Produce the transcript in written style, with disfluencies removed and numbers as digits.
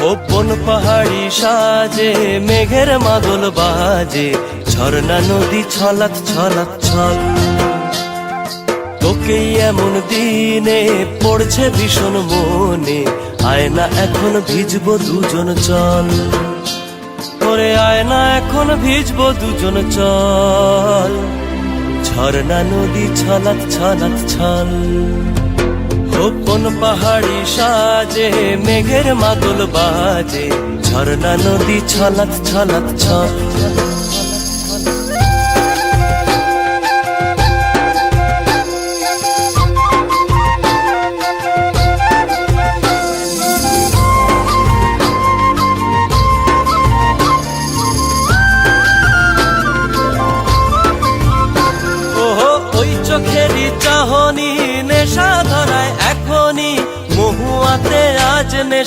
গোপন পাহাড়ি সাজে মেঘের মাদল বাজে, ঝর্ণা নদী ছলাৎ ছলাৎ ছল। তোকেই এমন দিনে পড়ছে ভীষণ মনে, আয়না এখন ভিজবো দুজন চল। ওরে আয়না এখন ভিজবো দুজন চল, ঝর্ণা নদী ছলাৎ ছলাৎ ছল। গোপন পাহাড়ি সাজে মেঘের মাদল বাজে, ঝর্ণা নদী ছলাৎ ছলাৎ ছল। ওই চোখেরই চাহনি নেশা ধরায় এখনই, মহুয়াতে আজ নেশা।